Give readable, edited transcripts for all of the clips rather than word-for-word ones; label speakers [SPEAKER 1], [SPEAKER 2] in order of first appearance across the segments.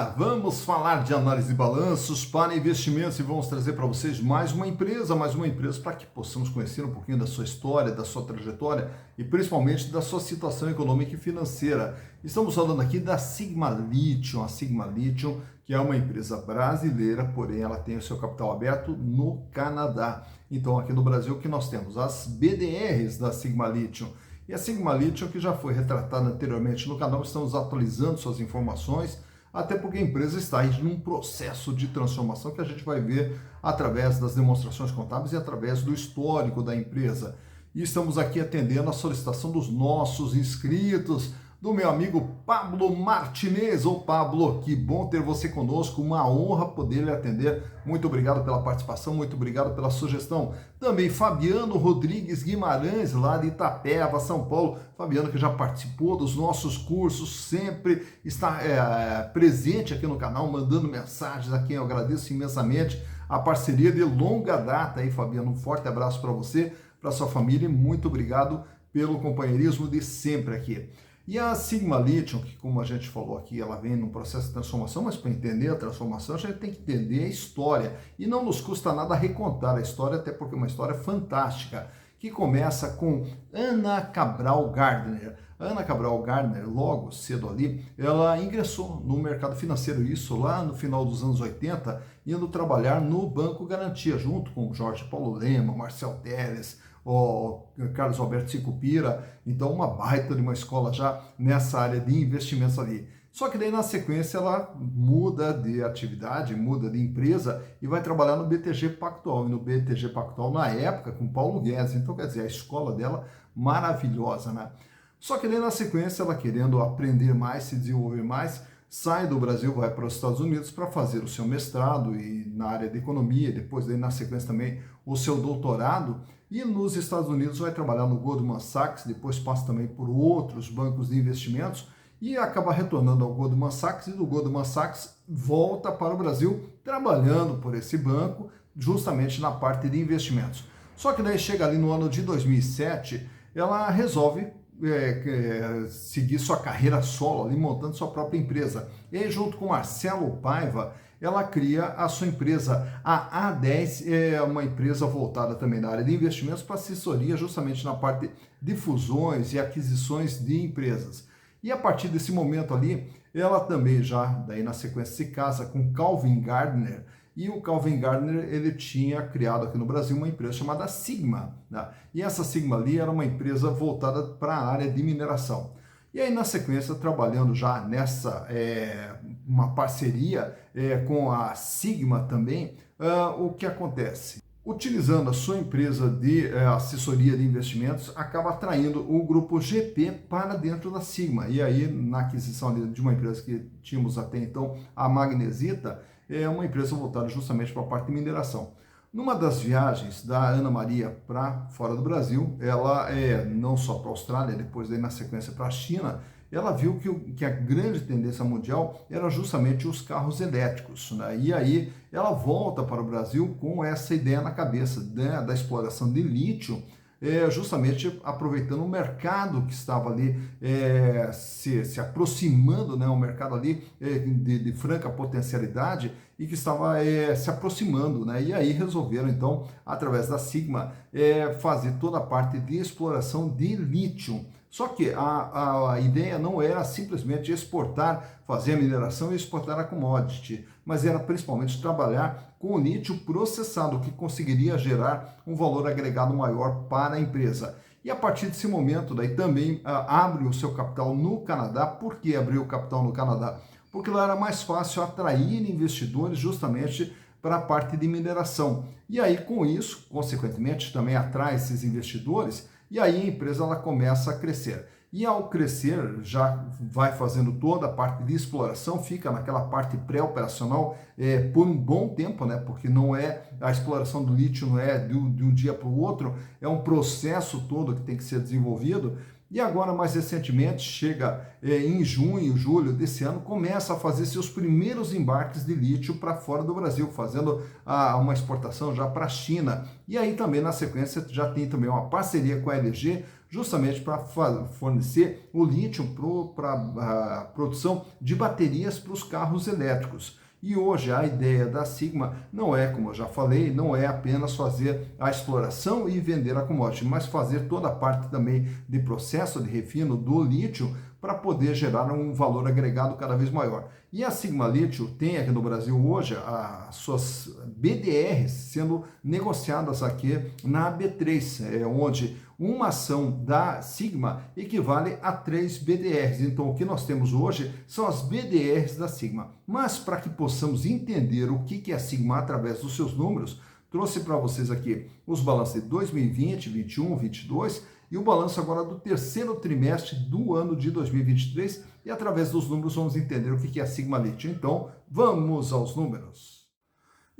[SPEAKER 1] Olá, vamos falar de análise de balanços para investimentos e vamos trazer para vocês mais uma empresa para que possamos conhecer um pouquinho da sua história, da sua trajetória e principalmente da sua situação econômica e financeira. Estamos falando aqui da Sigma Lithium, a Sigma Lithium, que é uma empresa brasileira, porém ela tem o seu capital aberto no Canadá. Então aqui no Brasil que nós temos as BDRs da Sigma Lithium. E a Sigma Lithium, que já foi retratada anteriormente no canal, estamos atualizando suas informações, até porque a empresa está aí num processo de transformação que a gente vai ver através das demonstrações contábeis e através do histórico da empresa. E estamos aqui atendendo a solicitação dos nossos inscritos, do meu amigo Pablo Martinez. Ô Pablo, que bom ter você conosco, uma honra poder lhe atender. Muito obrigado pela participação, muito obrigado pela sugestão. Também Fabiano Rodrigues Guimarães, lá de Itapeva, São Paulo. Fabiano que já participou dos nossos cursos, sempre está presente aqui no canal, mandando mensagens, a quem eu agradeço imensamente. A parceria de longa data aí, Fabiano. Um forte abraço para você, para sua família e muito obrigado pelo companheirismo de sempre aqui. E a Sigma Lithium, que como a gente falou aqui, ela vem num processo de transformação, mas para entender a transformação a gente tem que entender a história. E não nos custa nada recontar a história, até porque é uma história fantástica, que começa com Ana Cabral Gardner. Ana Cabral Gardner, logo cedo ali, ela ingressou no mercado financeiro, isso lá no final dos anos 80, indo trabalhar no Banco Garantia, junto com Jorge Paulo Lema, Marcel Teles, o Carlos Alberto Sicupira, então uma baita de uma escola já nessa área de investimentos ali. Só que daí na sequência ela muda de atividade, muda de empresa e vai trabalhar no BTG Pactual, e no BTG Pactual na época com Paulo Guedes, então quer dizer, a escola dela maravilhosa, né? Só que daí na sequência ela querendo aprender mais, se desenvolver mais, sai do Brasil, vai para os Estados Unidos para fazer o seu mestrado e na área de economia, depois daí na sequência também o seu doutorado, e nos Estados Unidos vai trabalhar no Goldman Sachs, depois passa também por outros bancos de investimentos e acaba retornando ao Goldman Sachs, e do Goldman Sachs volta para o Brasil trabalhando por esse banco, justamente na parte de investimentos. Só que daí chega ali no ano de 2007, ela resolve seguir sua carreira solo, ali montando sua própria empresa. E aí, junto com Marcelo Paiva, ela cria a sua empresa. A A10 é uma empresa voltada também na área de investimentos para assessoria justamente na parte de fusões e aquisições de empresas. E a partir desse momento ali, ela também já, daí na sequência, se casa com Calvin Gardner, e o Calvin Gardner, ele tinha criado aqui no Brasil uma empresa chamada Sigma, né? E essa Sigma ali era uma empresa voltada para a área de mineração. E aí, na sequência, trabalhando já nessa uma parceria com a Sigma também, o que acontece? Utilizando a sua empresa de assessoria de investimentos, acaba atraindo o grupo GP para dentro da Sigma. E aí, na aquisição de uma empresa que tínhamos até então, a Magnesita, é uma empresa voltada justamente para a parte de mineração. Numa das viagens da Ana Maria para fora do Brasil, ela não só para a Austrália, depois daí na sequência para a China, ela viu que a grande tendência mundial era justamente os carros elétricos, né? E aí ela volta para o Brasil com essa ideia na cabeça, né, da exploração de lítio, justamente aproveitando o mercado que estava ali se aproximando, né, um mercado ali de franca potencialidade e que estava se aproximando, né? E aí resolveram então, através da Sigma, fazer toda a parte de exploração de lítio. Só que a ideia não era simplesmente exportar, fazer a mineração e exportar a commodity, mas era principalmente trabalhar com o lítio processado, que conseguiria gerar um valor agregado maior para a empresa. E a partir desse momento, daí também abre o seu capital no Canadá. Por que abriu o capital no Canadá? Porque lá era mais fácil atrair investidores justamente para a parte de mineração. E aí, com isso, consequentemente, também atrai esses investidores, e aí a empresa ela começa a crescer. E ao crescer, já vai fazendo toda a parte de exploração, fica naquela parte pré-operacional por um bom tempo, né? Porque não é a exploração do lítio, não é de um dia para o outro, é um processo todo que tem que ser desenvolvido. E agora, mais recentemente, chega em junho, julho desse ano, começa a fazer seus primeiros embarques de lítio para fora do Brasil, fazendo uma exportação já para a China. E aí também, na sequência, já tem também uma parceria com a LG, justamente para fornecer o lítio para a produção de baterias para os carros elétricos. E hoje a ideia da Sigma não é, como eu já falei, não é apenas fazer a exploração e vender a commodity, mas fazer toda a parte também de processo de refino do lítio para poder gerar um valor agregado cada vez maior. E a Sigma Lítio tem aqui no Brasil hoje as suas BDRs sendo negociadas aqui na B3, onde uma ação da Sigma equivale a 3 BDRs. Então, o que nós temos hoje são as BDRs da Sigma. Mas, para que possamos entender o que é a Sigma através dos seus números, trouxe para vocês aqui os balanços de 2020, 21, 22 e o balanço agora do terceiro trimestre do ano de 2023. E através dos números vamos entender o que é a Sigma Lithium. Então, vamos aos números.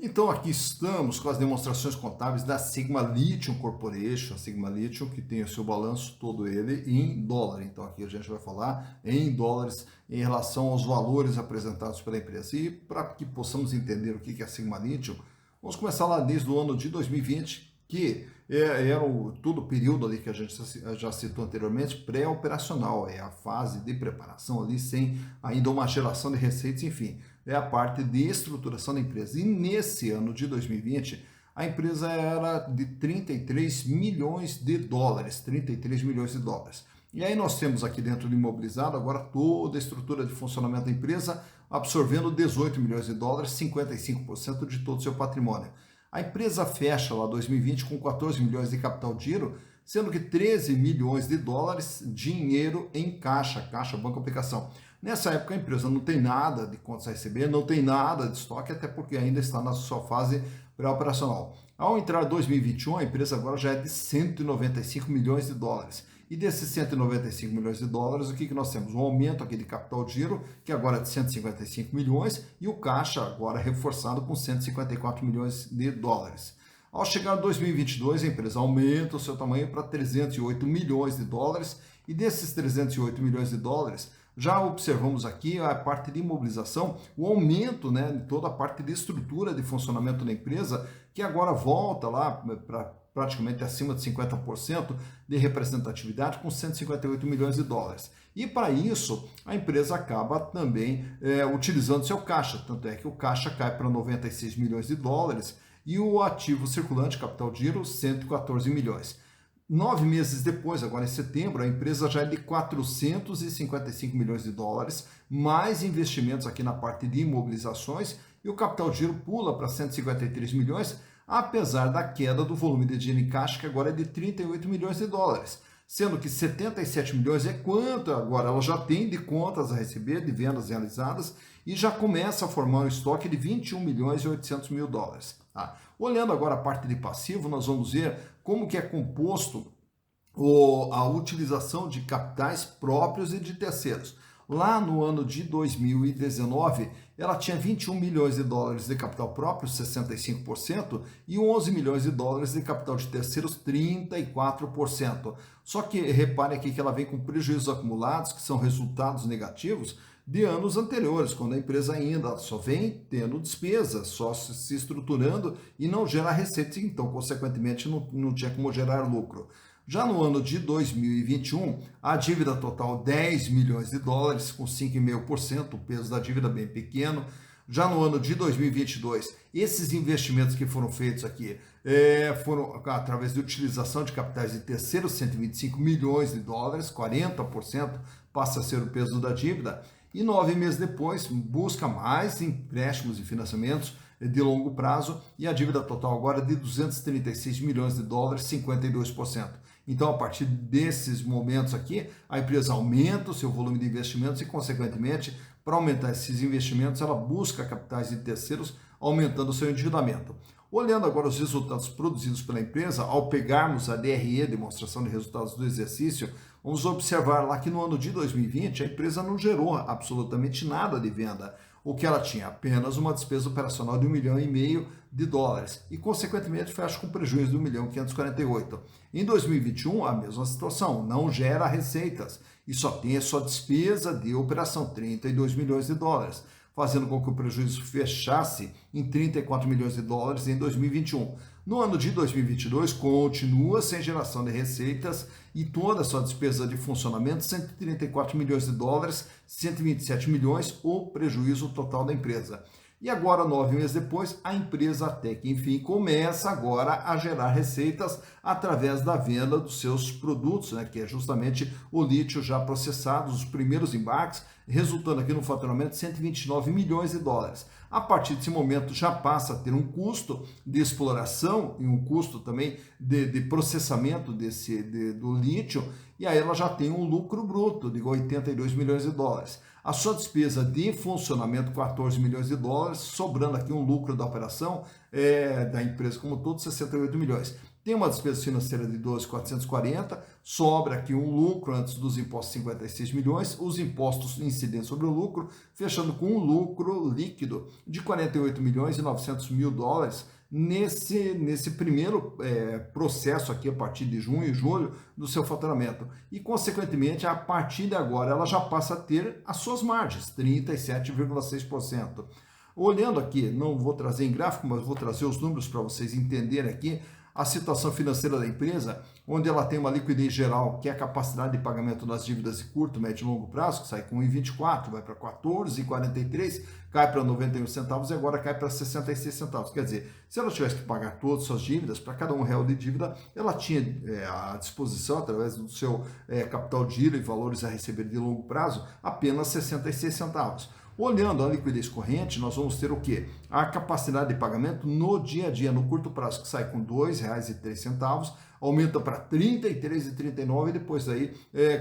[SPEAKER 1] Então, aqui estamos com as demonstrações contábeis da Sigma Lithium Corporation, a Sigma Lithium, que tem o seu balanço todo ele em dólar. Então, aqui a gente vai falar em dólares em relação aos valores apresentados pela empresa. E para que possamos entender o que é a Sigma Lithium, vamos começar lá desde o ano de 2020, que era todo o período ali que a gente já citou anteriormente, pré-operacional, é a fase de preparação ali, sem ainda uma geração de receitas, enfim, é a parte de estruturação da empresa. E nesse ano de 2020, a empresa era de 33 milhões de dólares, 33 milhões de dólares. E aí nós temos aqui dentro do imobilizado agora toda a estrutura de funcionamento da empresa, absorvendo 18 milhões de dólares, 55% de todo o seu patrimônio. A empresa fecha lá 2020 com 14 milhões de capital de giro, sendo que 13 milhões de dólares dinheiro em caixa, banco aplicação. Nessa época a empresa não tem nada de contas a receber, não tem nada de estoque, até porque ainda está na sua fase pré-operacional. Ao entrar 2021, a empresa agora já é de 195 milhões de dólares. E desses 195 milhões de dólares, o que nós temos? Um aumento aqui de capital de giro, que agora é de 155 milhões, e o caixa agora reforçado com 154 milhões de dólares. Ao chegar em 2022, a empresa aumenta o seu tamanho para 308 milhões de dólares, e desses 308 milhões de dólares, já observamos aqui a parte de imobilização, o aumento de toda a parte de estrutura de funcionamento da empresa, que agora volta lá para praticamente acima de 50% de representatividade, com 158 milhões de dólares. E para isso, a empresa acaba também utilizando seu caixa, tanto é que o caixa cai para 96 milhões de dólares e o ativo circulante, capital de giro, 114 milhões. 9 meses depois, agora em setembro, a empresa já é de 455 milhões de dólares, mais investimentos aqui na parte de imobilizações, e o capital de giro pula para 153 milhões, apesar da queda do volume de dinheiro em caixa, que agora é de 38 milhões de dólares, sendo que 77 milhões é quanto agora ela já tem de contas a receber, de vendas realizadas, e já começa a formar um estoque de 21 milhões e 800 mil dólares. Olhando agora a parte de passivo, nós vamos ver como que é composto a utilização de capitais próprios e de terceiros. Lá no ano de 2019, ela tinha 21 milhões de dólares de capital próprio, 65%, e 11 milhões de dólares de capital de terceiros, 34%. Só que repare aqui que ela vem com prejuízos acumulados, que são resultados negativos, de anos anteriores, quando a empresa ainda só vem tendo despesas, só se estruturando e não gera receita, então, consequentemente, não tinha como gerar lucro. Já no ano de 2021, a dívida total 10 milhões de dólares, com 5,5%, o peso da dívida bem pequeno. Já no ano de 2022, esses investimentos que foram feitos aqui foram através de utilização de capitais de terceiros, 125 milhões de dólares, 40% passa a ser o peso da dívida. E 9 meses depois, busca mais empréstimos e financiamentos de longo prazo e a dívida total agora é de 236 milhões de dólares, 52%. Então, a partir desses momentos aqui, a empresa aumenta o seu volume de investimentos e, consequentemente, para aumentar esses investimentos, ela busca capitais de terceiros, aumentando o seu endividamento. Olhando agora os resultados produzidos pela empresa, ao pegarmos a DRE, demonstração de resultados do exercício, vamos observar lá que no ano de 2020 a empresa não gerou absolutamente nada de venda. O que ela tinha? Apenas uma despesa operacional de 1,5 milhão de dólares e, consequentemente, fecha com prejuízo de 1.548.000. Em 2021, a mesma situação, não gera receitas e só tem a sua despesa de operação, 32 milhões de dólares. fazendo com que o prejuízo fechasse em 34 milhões de dólares em 2021. No ano de 2022, continua sem geração de receitas e toda a sua despesa de funcionamento, 134 milhões de dólares, 127 milhões, o prejuízo total da empresa. E agora, 9 meses depois, a empresa até que enfim começa agora a gerar receitas através da venda dos seus produtos, né, que é justamente o lítio já processado, os primeiros embarques, resultando aqui no faturamento de 129 milhões de dólares. A partir desse momento já passa a ter um custo de exploração e um custo também de processamento do lítio, e aí ela já tem um lucro bruto de 82 milhões de dólares. A sua despesa de funcionamento, 14 milhões de dólares, sobrando aqui um lucro da operação da empresa como todo, 68 milhões. Tem uma despesa financeira de 12.440, sobra aqui um lucro antes dos impostos, 56 milhões, os impostos incidentes sobre o lucro, fechando com um lucro líquido de 48 milhões e 900 mil dólares, nesse primeiro processo aqui a partir de junho e julho do seu faturamento. E, consequentemente, a partir de agora, ela já passa a ter as suas margens, 37,6%. Olhando aqui, não vou trazer em gráfico, mas vou trazer os números para vocês entenderem aqui a situação financeira da empresa, onde ela tem uma liquidez geral, que é a capacidade de pagamento das dívidas de curto, médio e longo prazo, que sai com 1,24, vai para 14,43, cai para 91 centavos e agora cai para 66 centavos. Quer dizer, se ela tivesse que pagar todas as suas dívidas, para cada R$1 de dívida, ela tinha à disposição, através do seu capital de giro e valores a receber de longo prazo, apenas 66 centavos. Olhando a liquidez corrente, nós vamos ter o quê? A capacidade de pagamento no dia a dia, no curto prazo, que sai com R$ 2,03, aumenta para R$ 33,39 e depois aí,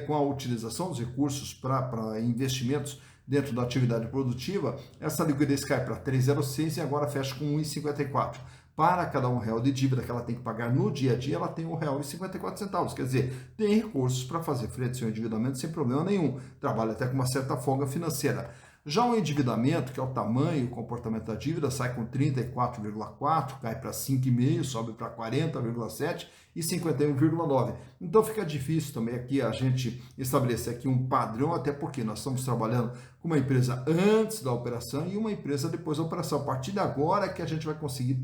[SPEAKER 1] com a utilização dos recursos para investimentos dentro da atividade produtiva, essa liquidez cai para 3,06 e agora fecha com 1,54. Para cada R$1 de dívida que ela tem que pagar no dia a dia, ela tem R$1,54. Quer dizer, tem recursos para fazer frente ao seu endividamento sem problema nenhum. Trabalha até com uma certa folga financeira. Já o endividamento, que é o tamanho e o comportamento da dívida, sai com 34,4, cai para 5,5, sobe para 40,7 e 51,9. Então fica difícil também aqui a gente estabelecer aqui um padrão, até porque nós estamos trabalhando com uma empresa antes da operação e uma empresa depois da operação. A partir de agora é que a gente vai conseguir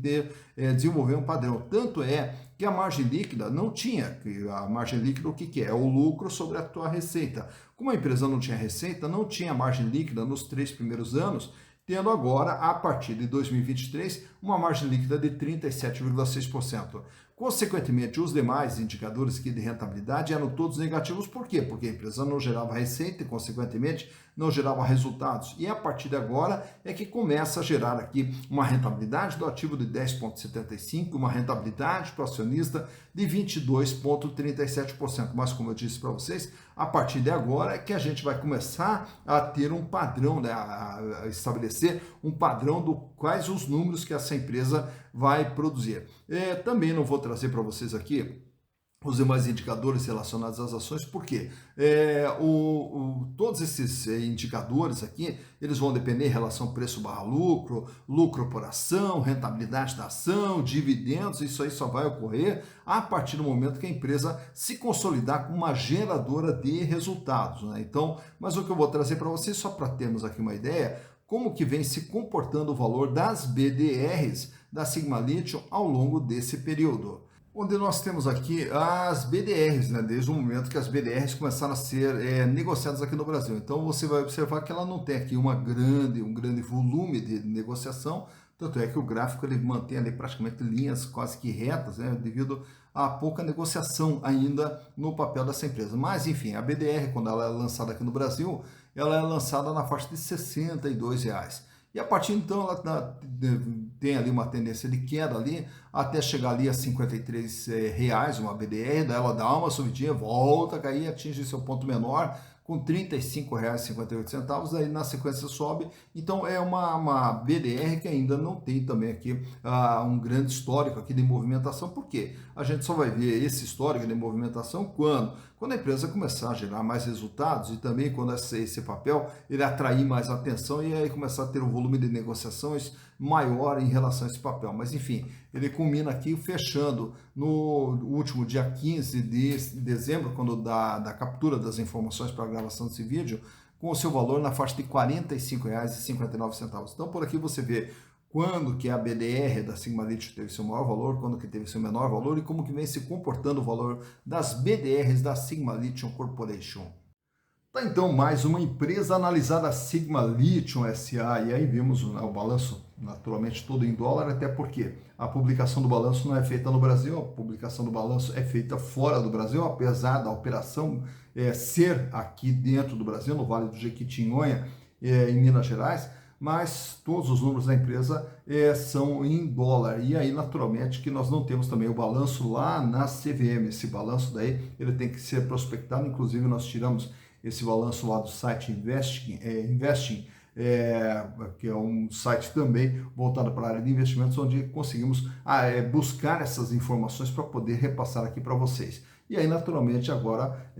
[SPEAKER 1] desenvolver um padrão. Tanto é que a margem líquida não tinha. A margem líquida o que é? É o lucro sobre a tua receita. Como a empresa não tinha receita, não tinha margem líquida nos 3 primeiros anos, tendo agora, a partir de 2023, uma margem líquida de 37,6%. Consequentemente, os demais indicadores aqui de rentabilidade eram todos negativos. Por quê? Porque a empresa não gerava receita e, consequentemente, não gerava resultados. E a partir de agora é que começa a gerar aqui uma rentabilidade do ativo de 10,75%, uma rentabilidade para o acionista de 22,37%. Mas, como eu disse para vocês, a partir de agora é que a gente vai começar a ter um padrão, né, a estabelecer um padrão do quais os números que essa empresa vai produzir. Também não vou trazer para vocês aqui os demais indicadores relacionados às ações, porque todos esses indicadores aqui, eles vão depender em relação preço/lucro, lucro por ação, rentabilidade da ação, dividendos. Isso aí só vai ocorrer a partir do momento que a empresa se consolidar como uma geradora de resultados, né? Então, mas o que eu vou trazer para vocês, só para termos aqui uma ideia, como que vem se comportando o valor das BDRs da Sigma Lithium ao longo desse período. Onde nós temos aqui as BDRs, né, desde o momento que as BDRs começaram a ser negociadas aqui no Brasil. Então você vai observar que ela não tem aqui um grande volume de negociação, tanto é que o gráfico ele mantém ali praticamente linhas quase que retas, né, devido a pouca negociação ainda no papel dessa empresa. Mas enfim, a BDR, quando ela é lançada aqui no Brasil, ela é lançada na faixa de R$ 62,00. E a partir então ela tem ali uma tendência de queda ali, até chegar ali a R$ 53,00 uma BDR, daí ela dá uma subidinha, volta a cair, atinge seu ponto menor, com R$ 35,58, aí na sequência sobe. Então é uma BDR que ainda não tem também aqui um grande histórico aqui de movimentação. Por quê? A gente só vai ver esse histórico de movimentação quando a empresa começar a gerar mais resultados e também quando esse papel ele atrair mais atenção e aí começar a ter um volume de negociações maior em relação a esse papel. Mas enfim, ele culmina aqui fechando no último dia 15 de dezembro, quando da captura das informações para a gravação desse vídeo, com o seu valor na faixa de R$ 45,59. Então, por aqui você vê quando que a BDR da Sigma Lithium teve seu maior valor, quando que teve seu menor valor e como que vem se comportando o valor das BDRs da Sigma Lithium Corporation. Tá, então, mais uma empresa analisada, a Sigma Lithium SA, e aí vimos o balanço naturalmente todo em dólar, até porque a publicação do balanço não é feita no Brasil, a publicação do balanço é feita fora do Brasil, apesar da operação ser aqui dentro do Brasil, no Vale do Jequitinhonha, em Minas Gerais, mas todos os números da empresa são em dólar, e aí naturalmente que nós não temos também o balanço lá na CVM, esse balanço daí ele tem que ser prospectado, inclusive nós tiramos esse balanço lá do site Investing, que é um site também voltado para a área de investimentos, onde conseguimos buscar essas informações para poder repassar aqui para vocês. E aí, naturalmente, agora,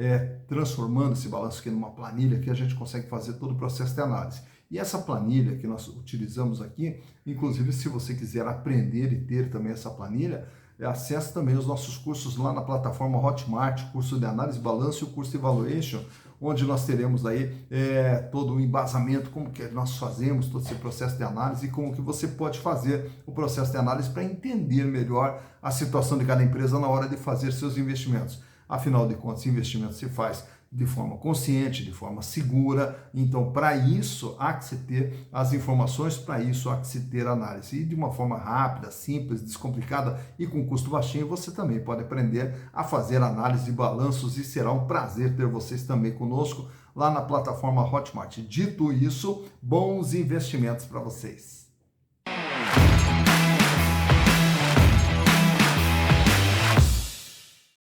[SPEAKER 1] transformando esse balanço aqui numa planilha, que a gente consegue fazer todo o processo de análise. E essa planilha que nós utilizamos aqui, inclusive, se você quiser aprender e ter também essa planilha, acesse também os nossos cursos lá na plataforma Hotmart, curso de análise, balanço e o curso de valuation, onde nós teremos aí todo o embasamento, como que nós fazemos todo esse processo de análise e como que você pode fazer o processo de análise para entender melhor a situação de cada empresa na hora de fazer seus investimentos. Afinal de contas, investimento se faz de forma consciente, de forma segura, então para isso há que se ter as informações, para isso há que se ter análise, e de uma forma rápida, simples, descomplicada e com custo baixinho, você também pode aprender a fazer análise de balanços, e será um prazer ter vocês também conosco lá na plataforma Hotmart. Dito isso, bons investimentos para vocês!